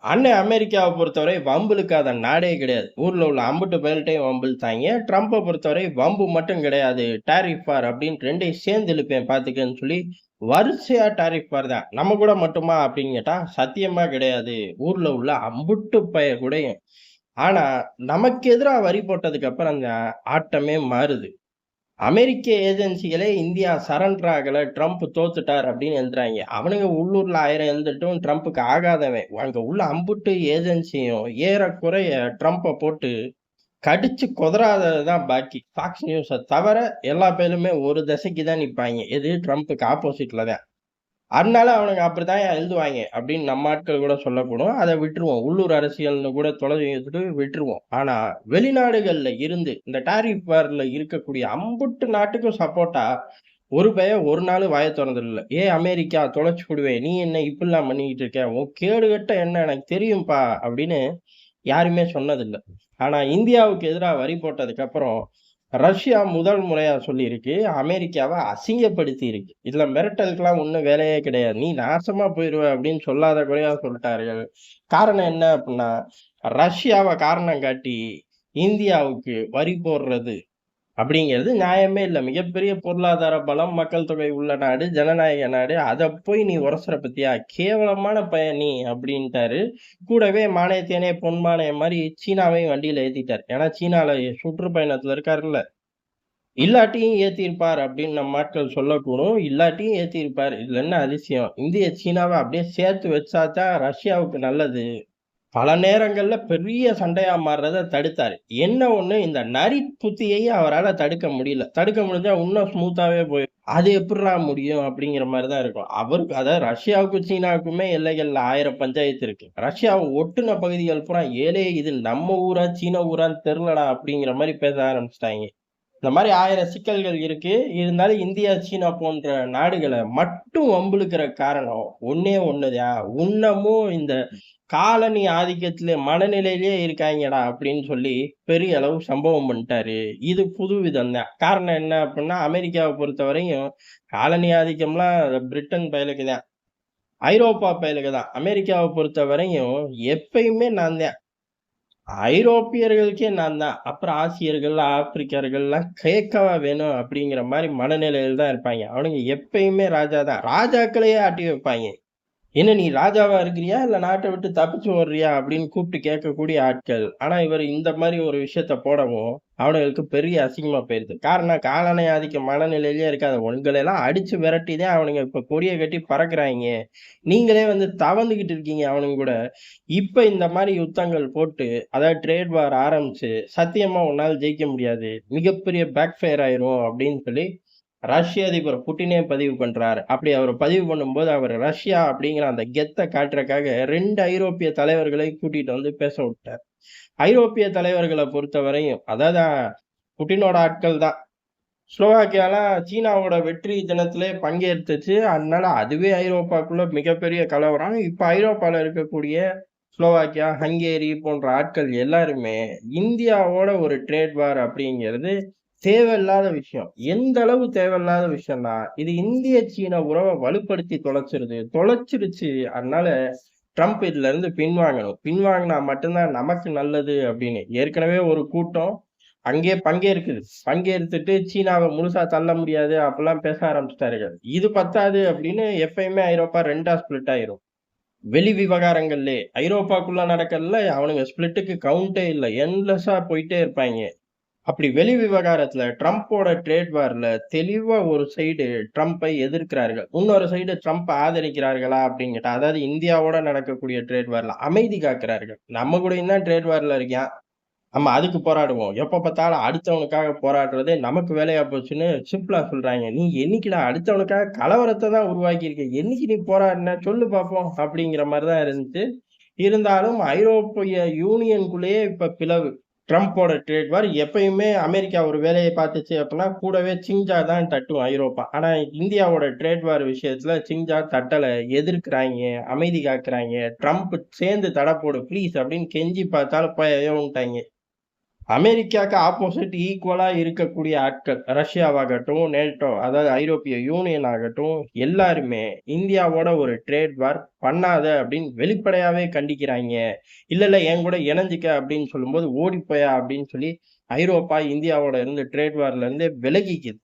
அண்ணன் அமெரிக்காவை பொறுத்தவரை வம்பிழுக்காத நாடே கிடையாது. ஊர்ல உள்ள அம்புட்டு பேர்கிட்டையும் வம்பிழுத்தாங்க. ட்ரம்ப்பை பொறுத்தவரை வம்பு மட்டும் கிடையாது. டாரிஃப் வார் அப்படின்னு 2யும் சேர்ந்து இழுப்பேன் பார்த்துக்கன்னு சொல்லி வரிசையா டாரிஃப் வார் தான். நம்ம கூட மட்டுமா அப்படின்னு கேட்டா சத்தியமா கிடையாது. ஊர்ல உள்ள அம்புட்டு பய கூடயும். ஆனா நமக்கு எதிரா வரி போட்டதுக்கு அப்புறம் தான் ஆட்டமே மாறுது. அமெரிக்க ஏஜென்சிகளே இந்தியா சரண்டர் ஆகல, ட்ரம்ப் தோத்துட்டார் அப்படின்னு எழுதுறாங்க. அவனுங்க உள்ளூர்ல 1000 எழுந்துட்டும் ட்ரம்ப்புக்கு ஆகாதவன். அங்க உள்ள அம்புட்டு ஏஜென்சியும் ஏறக்குறைய ட்ரம்ப்பை போட்டு கடிச்சு கொதறாததுதான் பாக்கி. ஃபாக்ஸ் நியூஸை தவிர எல்லா பேருமே ஒரு திசைக்கு தான் நிற்பாங்க. எது ட்ரம்ப்புக்கு ஆப்போசிட்ல தான். அதனால அவனுங்க அப்படித்தான் எழுதுவாங்க அப்படின்னு நம்ம ஆட்கள் கூட சொல்லக்கூடும். அதை விட்டுருவோம். உள்ளூர் அரசியல்னு கூட தொலைவிட்டு விட்டுருவோம். ஆனா வெளிநாடுகள்ல இருந்து இந்த டாரிஃப் வார்ல இருக்கக்கூடிய அம்புட்டு நாட்டுக்கும் சப்போர்ட்டா ஒரு ஒரு நாள் வாய திறந்ததில்ல. அமெரிக்கா தொலைச்சு விடுவேன், நீ என்ன இப்படிலாம் பண்ணிக்கிட்டு இருக்க, உன் கேடுகட்ட என்ன எனக்கு தெரியும்பா அப்படின்னு யாருமே சொன்னதில்லை. ஆனா இந்தியாவுக்கு எதிராக வரி போட்டதுக்கு அப்புறம் ரஷ்யா முதல் முறையா சொல்லியிருக்கு, அமெரிக்காவை அசிங்கப்படுத்தி இருக்கு. இதுல மிரட்டலுக்கெல்லாம் ஒண்ணும் வேலையே கிடையாது. நீ நாசமா போயிருவ அப்படின்னு சொல்லாத குறையா சொல்லிட்டார்கள். காரணம் என்ன அப்படின்னா, ரஷ்யாவை காரணம் காட்டி இந்தியாவுக்கு வரி போடுறது அப்படிங்கிறது நியாயமே இல்ல. மிகப்பெரிய பொருளாதார பலம், மக்கள் தொகை உள்ள நாடு, ஜனநாயக நாடு. அத போய் நீ உரசுற பத்தியா? கேவலமான பையன் நீ அப்படின்ட்டாரு. கூடவே மானியத்தேனே பொன்மானியம் மாதிரி சீனாவையும் வண்டியில ஏத்திட்டார். ஏன்னா சீனால சுற்றுப்பயணத்துல இருக்காருல்ல. இல்லாட்டியும் ஏத்தியிருப்பார் அப்படின்னு நம்ம ஆட்கள் சொல்லக்கூடும். இல்லாட்டியும் ஏத்தியிருப்பார். இதுல என்ன அதிசயம்? இந்திய சீனாவை அப்படியே சேர்த்து வச்சாதான் ரஷ்யாவுக்கு நல்லது. பல நேரங்கள்ல பெரிய சண்டையா மாறுறத தடுத்தாரு. என்ன ஒண்ணு, இந்த நரி புத்தியையும் அவரால தடுக்க முடியல. தடுக்க முடிஞ்சா இன்னும் ஸ்மூத்தாவே போயிடும். அது எப்புட்றா முடியும் அப்படிங்கிற மாதிரிதான் இருக்கும். அவருக்கு அதாவது ரஷ்யாவுக்கும் சீனாவுக்குமே எல்லைகள்ல 1000 பஞ்சாயத்து இருக்கு. ரஷ்யாவை ஒட்டுன பகுதிகள் பூரா இது நம்ம ஊரா சீன ஊரான்னு தெரியலடா அப்படிங்கிற மாதிரி பேச ஆரம்பிச்சிட்டாங்க. இந்த மாதிரி 1000 சிக்கல்கள் இருக்கு. இருந்தாலும் இந்தியா, சீனா போன்ற நாடுகளை மட்டும் வம்பிழுக்கிற காரணம் ஒண்ணே ஒண்ணுதான். இன்னமும் இந்த காலனி ஆதிக்கத்திலே மனநிலையிலே இருக்காங்கடா அப்படின்னு சொல்லி பெரிய அளவு சம்பவம் பண்ணிட்டாரு. இது புது விதம் தான். காரணம் என்ன அப்படின்னா, அமெரிக்காவை பொறுத்த வரையும் காலனி ஆதிக்கம்லாம் பிரிட்டன் பயலுக்கு தான், ஐரோப்பா பயலுக்கு தான். அமெரிக்காவை பொறுத்த வரையும் எப்பயுமே நான் தான், ஐரோப்பியர்களுக்கே நான் தான், அப்புறம் ஆசியர்கள், ஆப்பிரிக்கர்கள்லாம் கேட்கவா வேணும் அப்படிங்கிற மாதிரி மனநிலையில் தான் இருப்பாங்க. அவனுங்க எப்பயுமே ராஜா தான். ராஜாக்களையே ஆட்டி வைப்பாங்க. என்ன நீ ராஜாவா இருக்கிறியா இல்ல நாட்டை விட்டு தப்பிச்சு ஓடுறியா அப்படின்னு கூப்பிட்டு கேட்கக்கூடிய ஆட்கள். ஆனா இவர் இந்த மாதிரி ஒரு விஷயத்த போடவும் அவனுங்களுக்கு பெரிய அசிங்கமா போயிருது. காரணம், காலனை ஆதிக்க மனநிலையிலேயே இருக்காது. உங்களை எல்லாம் அடிச்சு விரட்டிதான் அவனுங்க இப்ப கொடியை கட்டி பறக்குறாங்க. நீங்களே வந்து தவந்துகிட்டு இருக்கீங்க அவனுங்க கூட. இப்ப இந்த மாதிரி யுத்தங்கள் போட்டு, அதாவது ட்ரேட் வார் ஆரம்பிச்சு சத்தியமா உன்னால ஜெயிக்க முடியாது, மிகப்பெரிய பேக் ஃபயர் ஆயிரும் அப்படின்னு சொல்லி ரஷ்ய அதிபர் புட்டினே பதிவு பண்றாரு. அப்படி அவர் பதிவு பண்ணும்போது அவர் ரஷ்யா அப்படிங்கிற அந்த கெத்தை காட்டுறதுக்காக 2 ஐரோப்பிய தலைவர்களை கூட்டிட்டு வந்து பேச விட்டார். ஐரோப்பிய தலைவர்களை பொறுத்தவரையும், அதாவது புட்டினோட ஆட்கள் தான். ஸ்லோவாக்கியாலாம் சீனாவோட வெற்றி தினத்திலே பங்கேற்றுச்சு. அதனால அதுவே ஐரோப்பாக்குள்ள மிகப்பெரிய கலவரம். இப்ப ஐரோப்பால இருக்கக்கூடிய ஸ்லோவாக்கியா, ஹங்கேரி போன்ற ஆட்கள் எல்லாருமே இந்தியாவோட ஒரு ட்ரேட் வார் அப்படிங்கிறது தேவையில்லாத விஷயம். எந்த அளவு தேவையில்லாத விஷயம்னா, இது இந்திய சீன உறவை வலுப்படுத்தி தொலைச்சிருச்சு. அதனால ட்ரம்ப் இதுல இருந்து பின்வாங்கணும். பின்வாங்கினா மட்டும்தான் நமக்கு நல்லது அப்படின்னு ஏற்கனவே ஒரு கூட்டம் அங்கே பங்கேற்றுட்டு சீனாவை முழுசா தள்ள முடியாது அப்படிலாம் பேச ஆரம்பிச்சிட்டார்கள். இது பத்தாது அப்படின்னு எப்பயுமே ஐரோப்பா 2ஆ ஸ்பிளிட் ஆயிரும். வெளி விவகாரங்கள்லே ஐரோப்பாக்குள்ள நடக்கல அவனுங்க ஸ்பிளிட்டுக்கு கவுண்டே இல்லை. என்லெஸ்ஸா போயிட்டே இருப்பாங்க. அப்படி வெளி விவகாரத்துல ட்ரம்ப்போட ட்ரேட் வார்ல தெளிவா ஒரு சைடு ட்ரம்ப்பை எதிர்க்கிறார்கள், இன்னொரு சைடு ட்ரம்ப் ஆதரிக்கிறார்களா அப்படின்னு கேட்டா, அதாவது இந்தியாவோட நடக்கக்கூடிய ட்ரேட் வார்ல அமைதி காக்கிறார்கள். நம்ம கூட தான் ட்ரேட் வார்ல இருக்கான், நம்ம அதுக்கு போராடுவோம். எப்ப பார்த்தாலும் அடுத்தவனுக்காக போராடுறதே நமக்கு வேலையா போச்சுன்னு சிம்பிளா சொல்றாங்க. நீ என்னைக்குடா அடுத்தவனுக்காக கலவரத்தை தான் உருவாக்கி இருக்க, என்னைக்கு நீ போராடின சொல்லு பார்ப்போம் அப்படிங்கிற மாதிரிதான் இருந்துச்சு. இருந்தாலும் ஐரோப்பிய யூனியனுக்குள்ளேயே இப்ப பிளவு. ட்ரம்ப்போட ட்ரேட் வார் எப்பயுமே அமெரிக்கா ஒரு வேலையை பார்த்துச்சு அப்படின்னா கூடவே சிங்ஜா தான் தட்டும் ஐரோப்பா. ஆனா இந்தியாவோட ட்ரேட் வார் விஷயத்துல சிங்ஜா தட்டல, எதிர்க்கிறாங்க, அமைதி காக்குறாங்க. ட்ரம்ப் சேர்ந்து தடை போடு ப்ளீஸ் அப்படின்னு கெஞ்சி பார்த்தாலும் போய் விட்டாங்க. அமெரிக்காக்கு ஆப்போசிட் ஈக்குவலா இருக்கக்கூடிய ஆட்கள், ரஷ்யாவாகட்டும், நேட்டோ அதாவது ஐரோப்பிய யூனியன் ஆகட்டும், எல்லாருமே இந்தியாவோட ஒரு ட்ரேட் வார் பண்ணாத அப்படின்னு வெளிப்படையாவே கண்டிக்கிறாய்ங்க. இல்ல, இல்ல என் கூட இணைஞ்சுக்க அப்படின்னு சொல்லும்போது, ஓடிப்போயா அப்படின்னு சொல்லி ஐரோப்பா இந்தியாவோட இருந்து ட்ரேட் வார்ல இருந்து விலகிக்குது.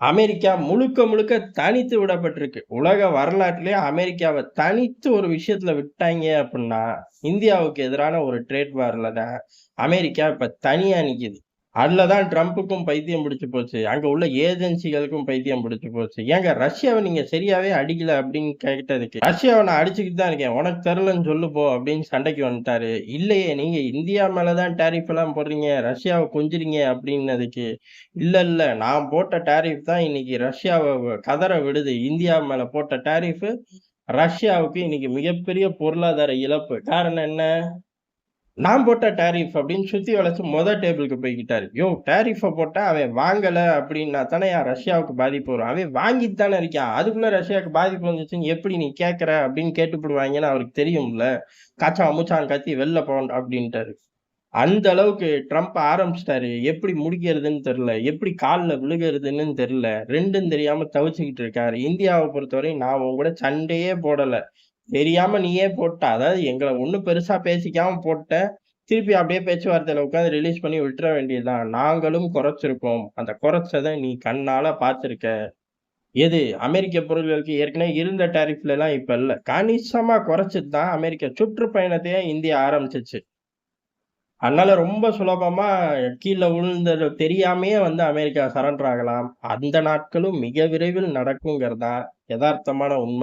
அமெரிக்கா முழுக்க முழுக்க தனித்து விடப்பட்டிருக்கு. உலக வரலாற்றிலேயே அமெரிக்காவ தனித்து ஒரு விஷயத்துல விட்டாய்ங்க அப்புட்ன்னா, இந்தியாவுக்கு எதிரான ஒரு ட்ரேட் வார்ல தான் அமெரிக்கா இப்ப தனியா நிக்குது. அதுல தான் ட்ரம்புக்கும் பைத்தியம் பிடிச்சு போச்சு. அங்க உள்ள ஏஜென்சிகளுக்கும் பைத்தியம் பிடிச்சு போச்சு. ஏங்க ரஷ்யாவ நீங்க சரியாவே அடிக்கல அப்படின்னு கேட்டதுக்கு, ரஷ்யாவ நான் அடிச்சுக்கிட்டு தான் இருக்கேன். உனக்கு தெரியலன்னு சொல்லு போ அப்படின்னு சண்டைக்கு வந்துட்டாரு. இல்லையே நீங்க இந்தியா மேல தான் டாரிஃப் எல்லாம் போடுறீங்க, ரஷ்யாவ கொஞ்சுறீங்க அப்படின்னதுக்கு, இல்ல இல்ல நான் போட்ட டாரிஃப் தான் இன்னைக்கு ரஷ்யாவ கதற விடுது. இந்தியா மேல போட்ட டாரிஃப் ரஷ்யாவுக்கு இன்னைக்கு மிகப்பெரிய பொருளாதார இழப்பு. காரணம் என்ன? நான் போட்ட டாரிஃப் அப்படின்னு சுத்தி வளைச்சு டேபிளுக்கு போய்க்கிட்டாரு. யோவ்! டாரிஃப போட்டா அவன் வாங்கல அப்படின்னா தானேய்யா ரஷ்யாவுக்கு பாதிப்பு வரும். அவன் வாங்கிட்டு தானே இருக்கான். அதுக்குள்ள ரஷ்யாவுக்கு பாதிப்பு வந்துச்சுன்னு எப்படி நீ கேட்கிற அப்படின்னு கேட்டுப்புடுவாய்ங்கன்னு அவருக்கு தெரியும்ல. காச்சான் மூச்சான் கத்தி வெளில போ அப்படின்ட்டாரு. அந்த அளவுக்கு ட்ரம்ப் ஆரம்பிச்சுட்டாரு. எப்படி முடிக்கிறதுன்னு தெரியல. எப்படி கால்ல விழுகுறதுன்னு தெரியல. 2ம் தெரியாம தவிச்சுக்கிட்டு இருக்காரு. இந்தியாவ பொறுத்தவரை நான் உன் கூட சண்டையே போடல. தெரியாம நீயே போட்ட. அதாவது எங்கள ஒண்ணும் பெருசா பேசிக்காம போட்ட. திருப்பி அப்படியே பேச்சுவார்த்தையில உட்கார்ந்து ரிலீஸ் பண்ணி விட்டுற வேண்டியதுதான். நாங்களும் குறைச்சிருக்கோம். அந்த குறைச்சத நீ கண்ணால பார்த்திருக்க. எது? அமெரிக்க பொருட்களுக்கு ஏற்கனவே இருந்த டாரிஃப்லலாம் இப்ப இல்ல. கணிசமா குறைச்சுட்டு தான் அமெரிக்க சுற்றுப்பயணத்தையே இந்தியா ஆரம்பிச்சுச்சு. அதனால ரொம்ப சுலபமா கீழ விழுந்தது தெரியாமயே வந்து அமெரிக்கா சரண்டர் ஆகலாம். அந்த நாட்களும் மிக விரைவில் நடக்குங்கிறது தான் எதார்த்தமான உண்ம.